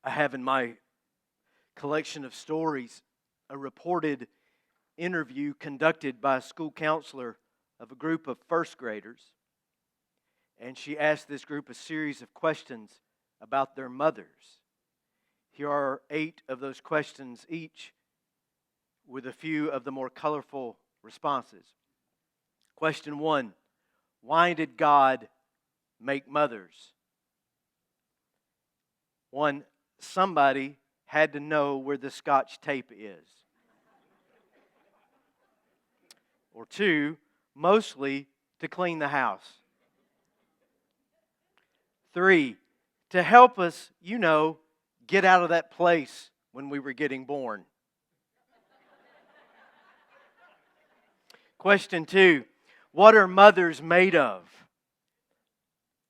I have in my collection of stories a reported interview conducted by a school counselor of a group of first graders. And she asked this group a series of questions about their mothers. Here are 8 of those questions, each with a few of the more colorful responses. Question 1, why did God make mothers? 1, somebody had to know where the Scotch tape is. Or 2, mostly to clean the house. 3, to help us, get out of that place when we were getting born. Question 2, what are mothers made of?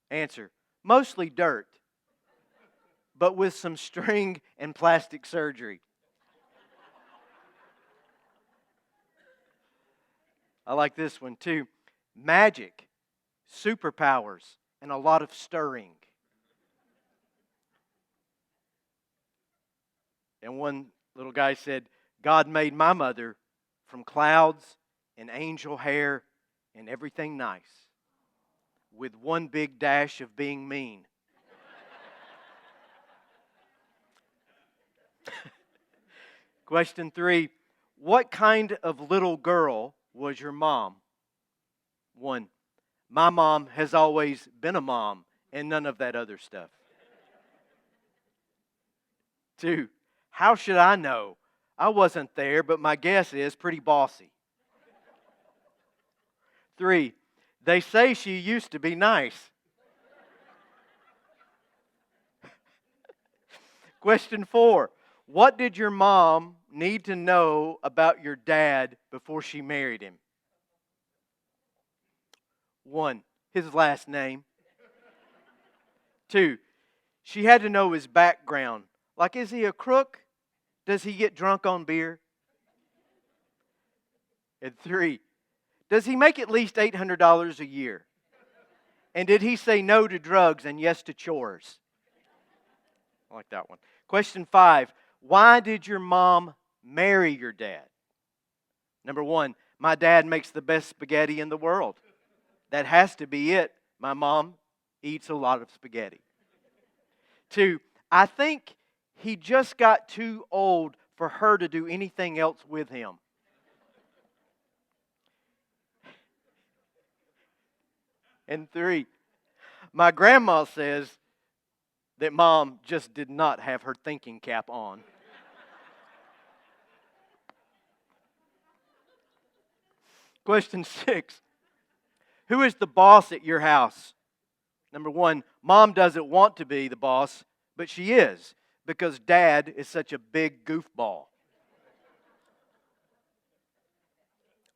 Answer, mostly dirt, but with some string and plastic surgery. I like this one too. Magic, superpowers, and a lot of stirring. And one little guy said, God made my mother from clouds and angel hair and everything nice, with one big dash of being mean. Question 3, what kind of little girl was your mom? 1, my mom has always been a mom and none of that other stuff. 2, how should I know? I wasn't there, but my guess is pretty bossy. 3, they say she used to be nice. Question 4, what did your mom need to know about your dad before she married him? 1, his last name. 2, she had to know his background. Like, is he a crook? Does he get drunk on beer? And 3, does he make at least $800 a year? And did he say no to drugs and yes to chores? I like that one. Question 5, why did your mom marry your dad? Number 1, my dad makes the best spaghetti in the world. That has to be it. My mom eats a lot of spaghetti. 2, I think he just got too old for her to do anything else with him. And 3, my grandma says that mom just did not have her thinking cap on. Question 6, who is the boss at your house? Number 1, mom doesn't want to be the boss, but she is, because dad is such a big goofball.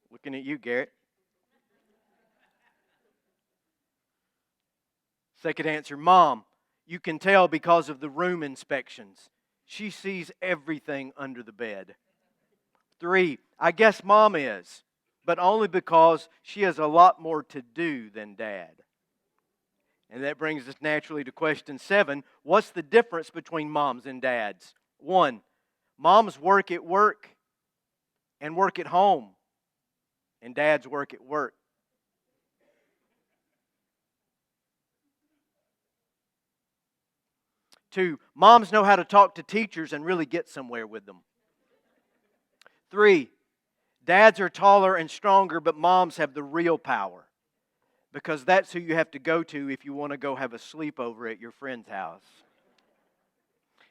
Looking at you, Garrett. Second answer, mom. You can tell because of the room inspections. She sees everything under the bed. 3, I guess mom is, but only because she has a lot more to do than dad. And that brings us naturally to question 7. What's the difference between moms and dads? 1, moms work at work and work at home, and dads work at work. 2, moms know how to talk to teachers and really get somewhere with them. 3, dads are taller and stronger, but moms have the real power, because that's who you have to go to if you want to go have a sleepover at your friend's house.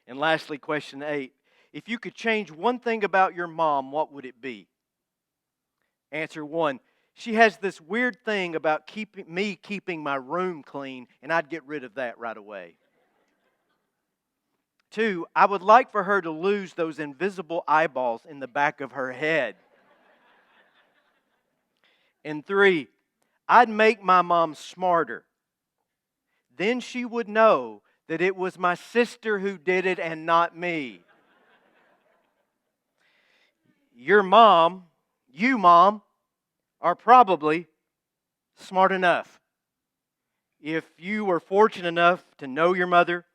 And lastly, question 8. If you could change one thing about your mom, what would it be? Answer 1. She has this weird thing about keeping my room clean, and I'd get rid of that right away. 2, I would like for her to lose those invisible eyeballs in the back of her head. And 3, I'd make my mom smarter. Then she would know that it was my sister who did it and not me. You mom, are probably smart enough. If you were fortunate enough to know your mother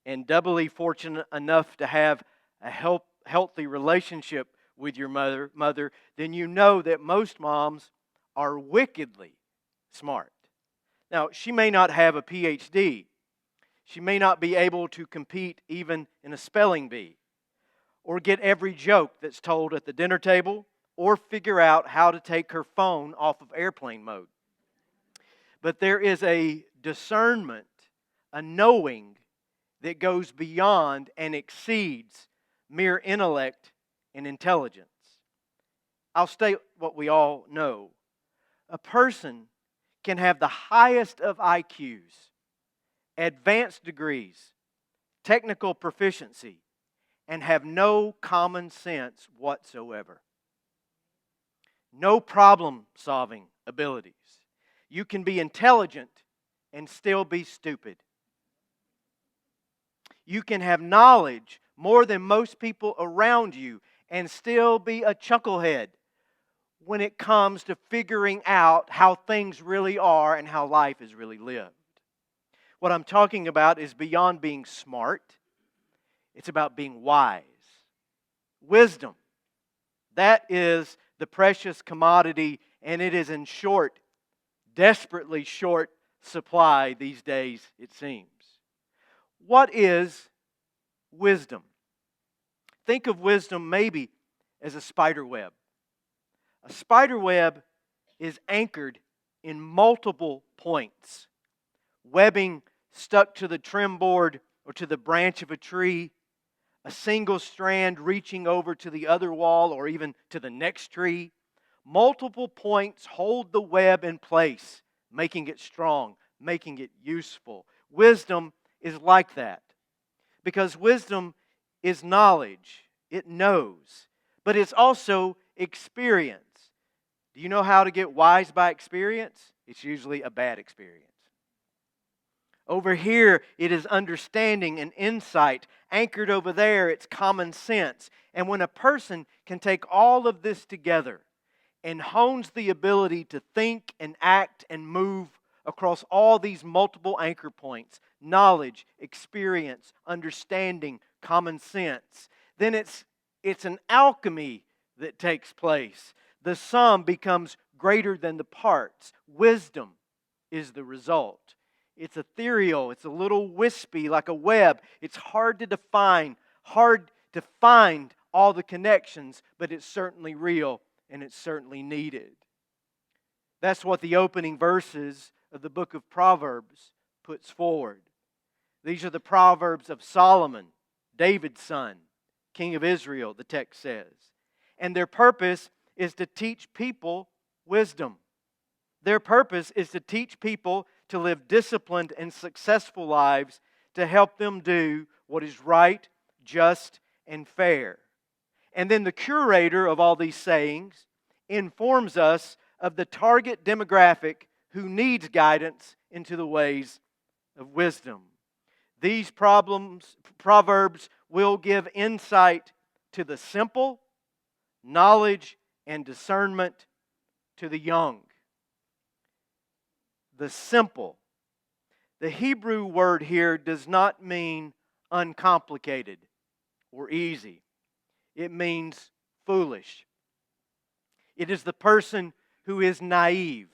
and doubly fortunate enough to have a healthy relationship with your mother, then you know that most moms are wickedly smart. Now, she may not have a PhD. She may not be able to compete even in a spelling bee, or get every joke that's told at the dinner table, or figure out how to take her phone off of airplane mode. But there is a discernment, a knowing that goes beyond and exceeds mere intellect and intelligence. I'll state what we all know. A person can have the highest of IQs, advanced degrees, technical proficiency, and have no common sense whatsoever. No problem-solving abilities. You can be intelligent and still be stupid. You can have knowledge more than most people around you and still be a chucklehead when it comes to figuring out how things really are and how life is really lived. What I'm talking about is beyond being smart. It's about being wise. Wisdom. That is the precious commodity, and it is in short, desperately short supply these days, it seems. What is wisdom? Think of wisdom maybe as a spider web. A spider web is anchored in multiple points. Webbing stuck to the trim board or to the branch of a tree, a single strand reaching over to the other wall or even to the next tree. Multiple points hold the web in place, making it strong, making it useful. Wisdom is like that, because wisdom is knowledge. It knows, but it's also experience. Do you know how to get wise by experience? It's usually a bad experience. Over here, it is understanding and insight. Anchored over there, it's common sense. And when a person can take all of this together and hones the ability to think and act and move across all these multiple anchor points, knowledge, experience, understanding, common sense, then it's an alchemy that takes place. The sum becomes greater than the parts. Wisdom is the result. It's ethereal. It's a little wispy, like a web. It's hard to define, hard to find all the connections, but it's certainly real and it's certainly needed. That's what the opening verses of the book of Proverbs puts forward. These are the Proverbs of Solomon, David's son, king of Israel, the text says. And their purpose is to teach people wisdom. Their purpose is to teach people to live disciplined and successful lives, to help them do what is right, just, and fair. And then the curator of all these sayings informs us of the target demographic who needs guidance into the ways of wisdom. These Proverbs will give insight to the simple, knowledge and discernment to the young. The simple. The Hebrew word here does not mean uncomplicated or easy. It means foolish. It is the person who is naive,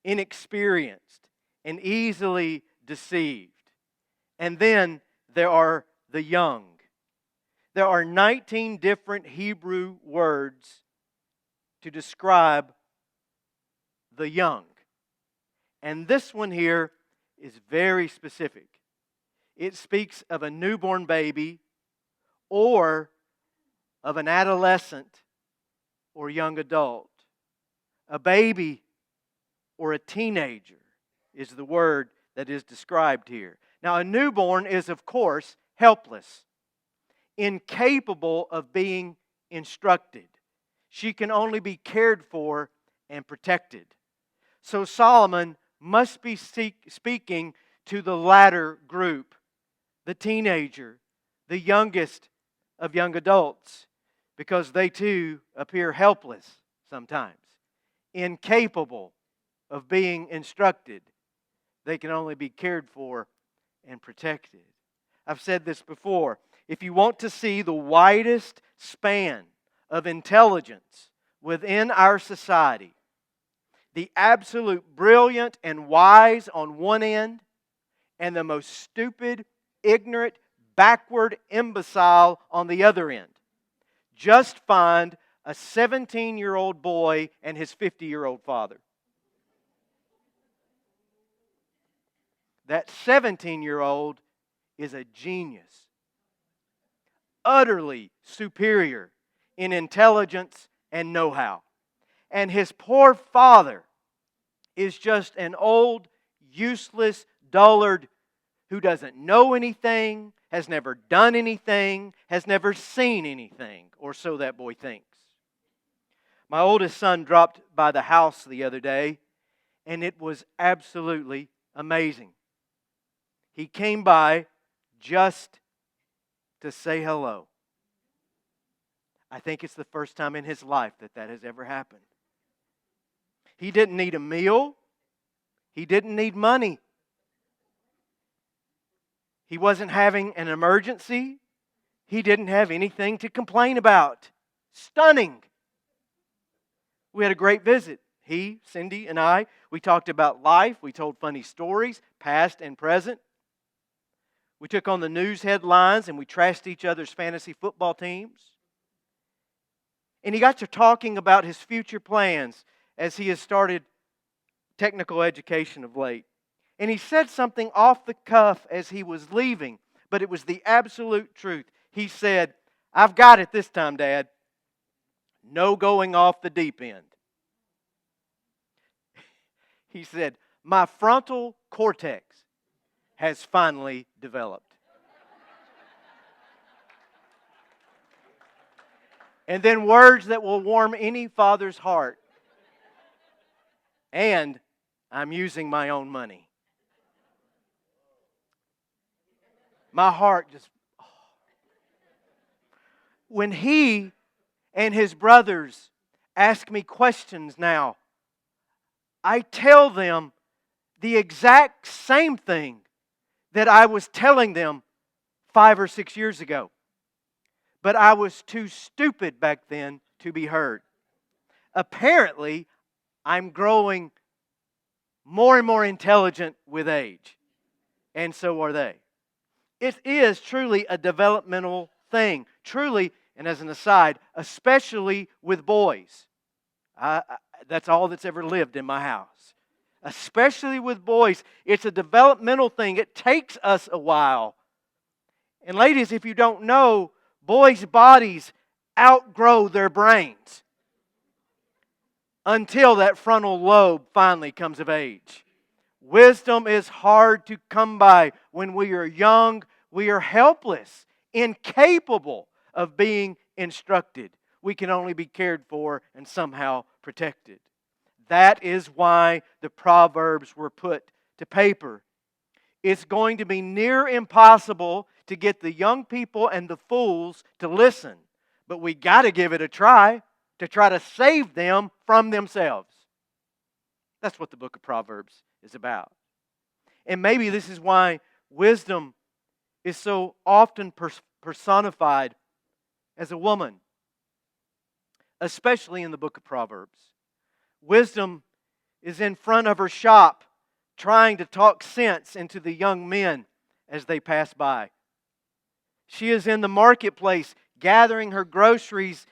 inexperienced, and easily deceived. And then there are the young. There are 19 different Hebrew words to describe the young. And this one here is very specific. It speaks of a newborn baby or of an adolescent or young adult. A baby or a teenager is the word that is described here. Now, a newborn is, of course, helpless, incapable of being instructed. She can only be cared for and protected. So Solomon must be speaking to the latter group, the teenager, the youngest of young adults, because they too appear helpless sometimes, incapable of being instructed. They can only be cared for and protected. I've said this before. If you want to see the widest span of intelligence within our society, the absolute brilliant and wise on one end, and the most stupid, ignorant, backward imbecile on the other end, just find a 17-year-old boy and his 50-year-old father. That 17-year-old is a genius, utterly superior in intelligence and know-how. And his poor father is just an old, useless dullard who doesn't know anything, has never done anything, has never seen anything, or so that boy thinks. My oldest son dropped by the house the other day, and it was absolutely amazing. He came by just to say hello. I think it's the first time in his life that has ever happened. He didn't need a meal. He didn't need money. He wasn't having an emergency. He didn't have anything to complain about. Stunning. We had a great visit. He, Cindy, and I, we talked about life. We told funny stories, past and present. We took on the news headlines and we trashed each other's fantasy football teams. And he got to talking about his future plans as he has started technical education of late. And he said something off the cuff as he was leaving, but it was the absolute truth. He said, "I've got it this time, Dad. No going off the deep end." He said, "My frontal cortex has finally developed." And then words that will warm any father's heart. "And I'm using my own money." My heart just... When he and his brothers ask me questions now, I tell them the exact same thing that I was telling them 5 or 6 years ago. But I was too stupid back then to be heard. Apparently, I'm growing more and more intelligent with age. And so are they. It is truly a developmental thing. Truly, and as an aside, especially with boys. That's all that's ever lived in my house. Especially with boys, it's a developmental thing. It takes us a while. And ladies, if you don't know, boys' bodies outgrow their brains until that frontal lobe finally comes of age. Wisdom is hard to come by. When we are young, we are helpless, incapable of being instructed. We can only be cared for and somehow protected. That is why the Proverbs were put to paper. It's going to be near impossible to get the young people and the fools to listen. But we got to give it a try to save them from themselves. That's what the book of Proverbs is about. And maybe this is why wisdom is so often personified as a woman, especially in the book of Proverbs. Wisdom is in front of her shop trying to talk sense into the young men as they pass by. She is in the marketplace gathering her groceries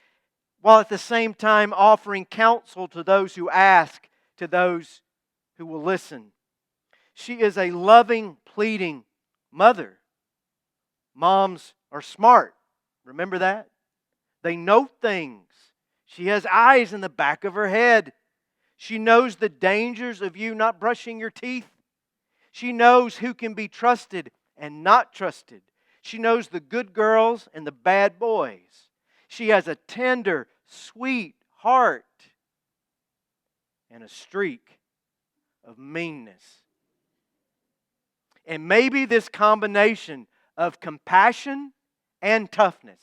while at the same time offering counsel to those who ask, to those who will listen. She is a loving, pleading mother. Moms are smart. Remember that? They know things. She has eyes in the back of her head. She knows the dangers of you not brushing your teeth. She knows who can be trusted and not trusted. She knows the good girls and the bad boys. She has a tender, sweet heart and a streak of meanness. And maybe this combination of compassion and toughness,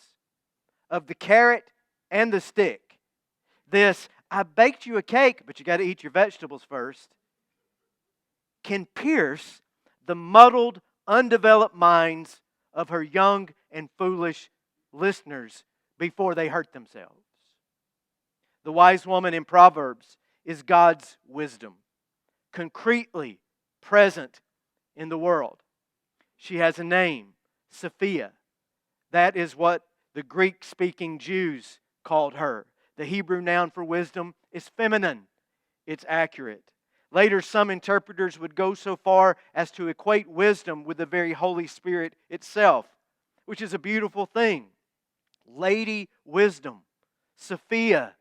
of the carrot and the stick, this, "I baked you a cake, but you got to eat your vegetables first," can pierce the muddled, undeveloped minds of her young and foolish listeners before they hurt themselves. The wise woman in Proverbs is God's wisdom, concretely present in the world. She has a name, Sophia. That is what the Greek-speaking Jews called her. The Hebrew noun for wisdom is feminine. It's accurate. Later, some interpreters would go so far as to equate wisdom with the very Holy Spirit itself, which is a beautiful thing. Lady Wisdom, Sophia,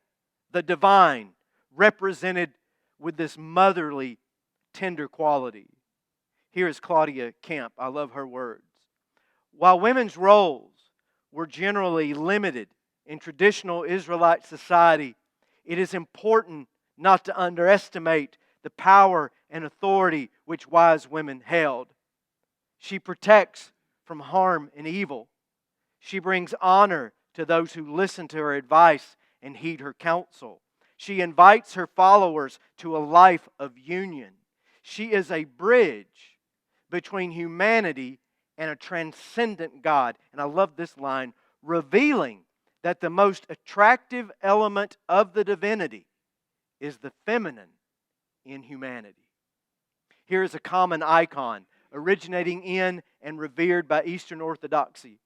the divine, represented with this motherly, tender quality. Here is Claudia Camp. I love her words. While women's roles were generally limited in traditional Israelite society, it is important not to underestimate the power and authority which wise women held. She protects from harm and evil. She brings honor to those who listen to her advice and heed her counsel. She invites her followers to a life of union. She is a bridge between humanity and a transcendent God. And I love this line, revealing that the most attractive element of the divinity is the feminine in humanity. Here is a common icon originating in and revered by Eastern Orthodoxy.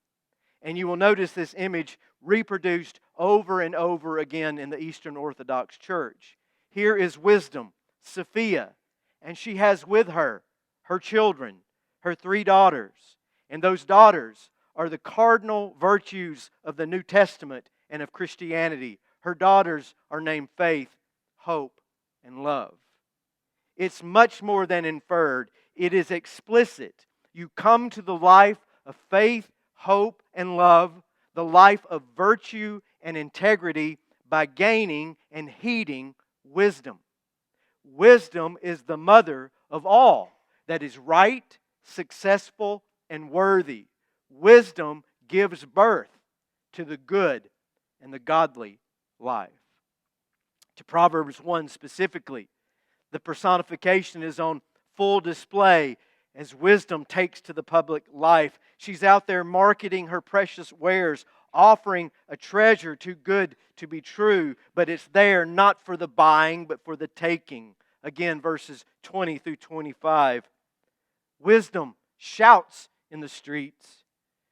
And you will notice this image reproduced over and over again in the Eastern Orthodox Church. Here is wisdom, Sophia, and she has with her her children, her 3 daughters. And those daughters are the cardinal virtues of the New Testament and of Christianity. Her daughters are named faith, hope, and love. It's much more than inferred. It is explicit. You come to the life of faith, hope, and love, the life of virtue and integrity, by gaining and heeding wisdom. Wisdom is the mother of all that is right, successful, and worthy. Wisdom gives birth to the good and the godly life. To Proverbs 1 specifically, the personification is on full display as wisdom takes to the public life. She's out there marketing her precious wares, offering a treasure too good to be true, but it's there not for the buying, but for the taking. Again, verses 20 through 25. Wisdom shouts in the streets.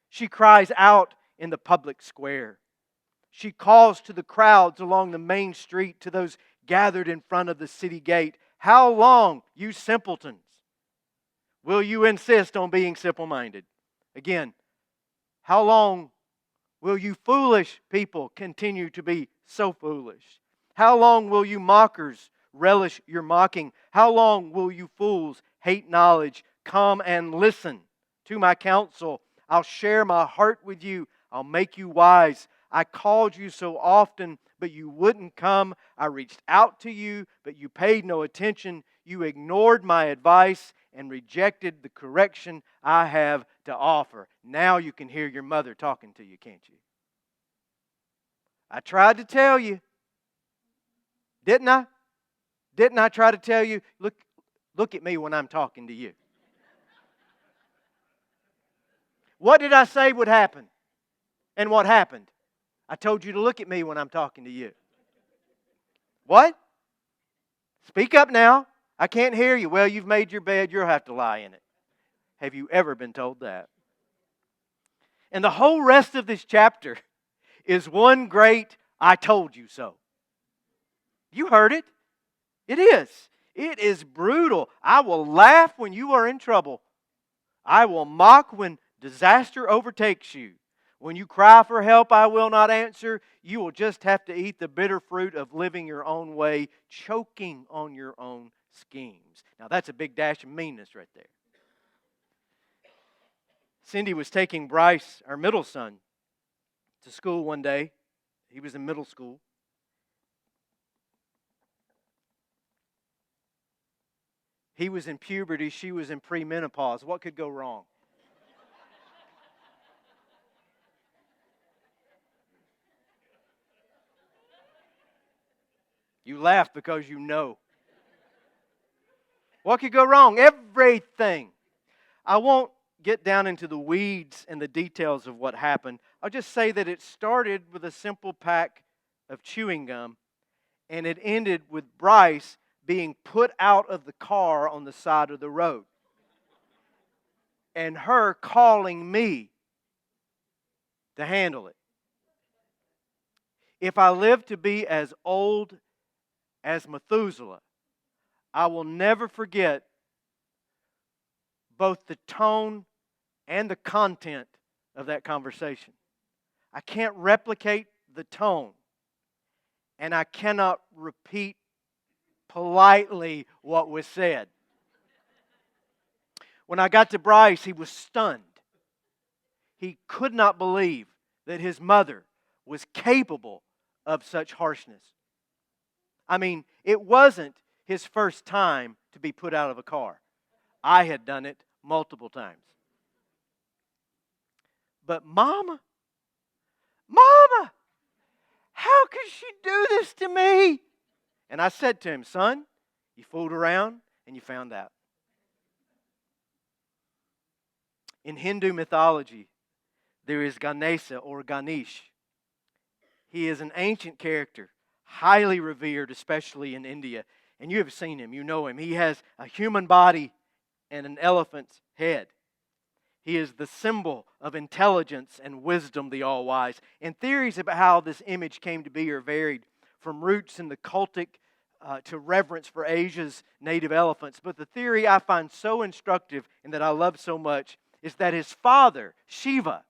She cries out in the public square. She calls to the crowds along the main street, to those gathered in front of the city gate. How long, you simpletons, will you insist on being simple-minded? Again, how long will you foolish people continue to be so foolish? How long will you mockers relish your mocking? How long will you fools hate knowledge? Come and listen to my counsel. I'll share my heart with you. I'll make you wise. I called you so often, but you wouldn't come. I reached out to you, but you paid no attention. You ignored my advice and rejected the correction I have to offer. Now you can hear your mother talking to you, can't you? I tried to tell you. Didn't I? Didn't I try to tell you? Look at me when I'm talking to you. What did I say would happen? And what happened? I told you to look at me when I'm talking to you. What? Speak up now. I can't hear you. Well, you've made your bed. You'll have to lie in it. Have you ever been told that? And the whole rest of this chapter is one great I told you so. You heard it. It is. It is brutal. I will laugh when you are in trouble. I will mock when disaster overtakes you. When you cry for help, I will not answer. You will just have to eat the bitter fruit of living your own way, choking on your own schemes. Now that's a big dash of meanness right there. Cindy was taking Bryce, our middle son, to school one day. He was in middle school. He was in puberty. She was in premenopause. What could go wrong? You laugh because you know. What could go wrong? Everything. I want get down into the weeds and the details of what happened. I'll just say that it started with a simple pack of chewing gum, and it ended with Bryce being put out of the car on the side of the road, and her calling me to handle it. If I live to be as old as Methuselah, I will never forget both the tone and the content of that conversation. I can't replicate the tone, and I cannot repeat politely what was said. When I got to Bryce, he was stunned. He could not believe that his mother was capable of such harshness. I mean, it wasn't his first time to be put out of a car. I had done it multiple times. But Mama, how could she do this to me? And I said to him, son, you fooled around and you found out. In Hindu mythology, there is Ganesha or Ganesh. He is an ancient character, highly revered, especially in India. And you have seen him, you know him. He has a human body and an elephant's head. He is the symbol of intelligence and wisdom, the all-wise. And theories about how this image came to be are varied, from roots in the cultic to reverence for Asia's native elephants. But the theory I find so instructive and that I love so much is that his father, Shiva,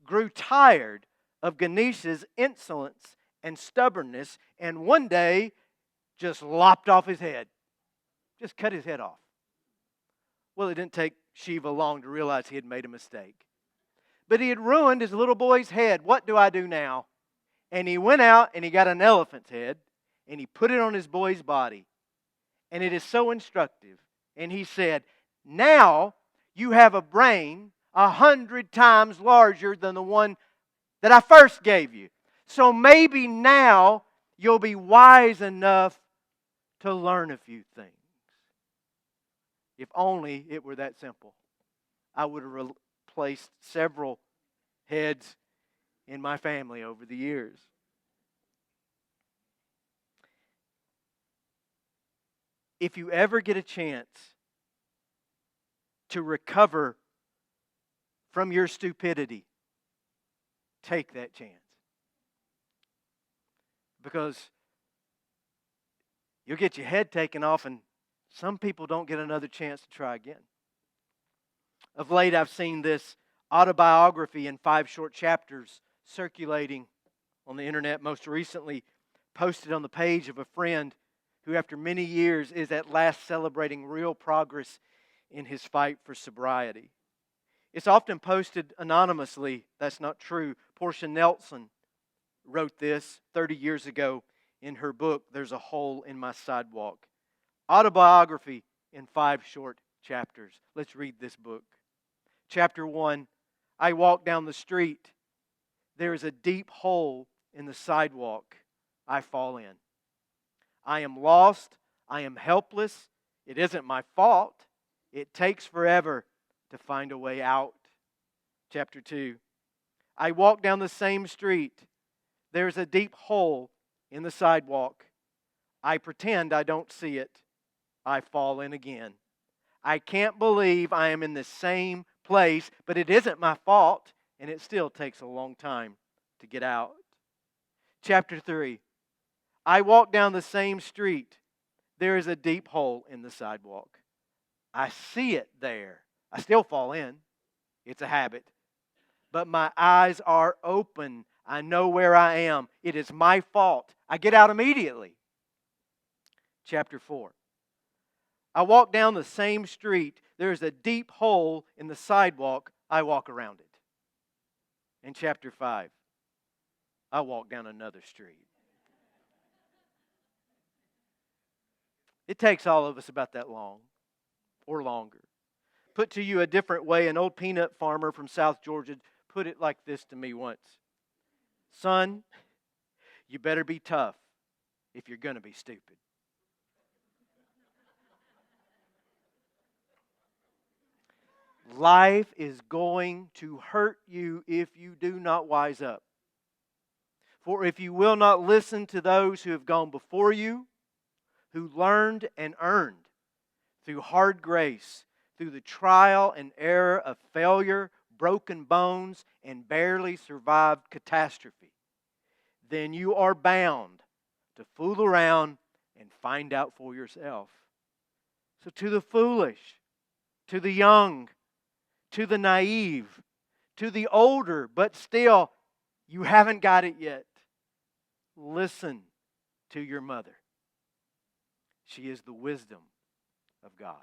grew tired of Ganesha's insolence and stubbornness, and one day just lopped off his head. Just cut his head off. Well, it didn't take Shiva long to realize he had made a mistake. But he had ruined his little boy's head. What do I do now? And he went out and he got an elephant's head and he put it on his boy's body. And it is so instructive. And he said, now you have a brain 100 times larger than the one that I first gave you. So maybe now you'll be wise enough to learn a few things. If only it were that simple. I would have replaced several heads in my family over the years. If you ever get a chance to recover from your stupidity, take that chance. Because you'll get your head taken off, and some people don't get another chance to try again. Of late, I've seen this autobiography in 5 short chapters circulating on the internet, most recently posted on the page of a friend who, after many years, is at last celebrating real progress in his fight for sobriety. It's often posted anonymously. That's not true. Portia Nelson wrote this 30 years ago in her book, There's a Hole in My Sidewalk. Autobiography in 5 short chapters. Let's read this book. Chapter 1, I walk down the street. There is a deep hole in the sidewalk. I fall in. I am lost. I am helpless. It isn't my fault. It takes forever to find a way out. Chapter 2, I walk down the same street. There is a deep hole in the sidewalk. I pretend I don't see it. I fall in again. I can't believe I am in the same place, but it isn't my fault, and it still takes a long time to get out. Chapter 3. I walk down the same street. There is a deep hole in the sidewalk. I see it there. I still fall in. It's a habit. But my eyes are open. I know where I am. It is my fault. I get out immediately. Chapter 4. I walk down the same street. There is a deep hole in the sidewalk. I walk around it. In chapter 5, I walk down another street. It takes all of us about that long or longer. Put to you a different way, an old peanut farmer from South Georgia put it like this to me once. Son, you better be tough if you're going to be stupid. Life is going to hurt you if you do not wise up. For if you will not listen to those who have gone before you, who learned and earned through hard grace, through the trial and error of failure, broken bones, and barely survived catastrophe, then you are bound to fool around and find out for yourself. So to the foolish, to the young, to the naive, to the older, but still you haven't got it yet, listen to your mother. She is the wisdom of God.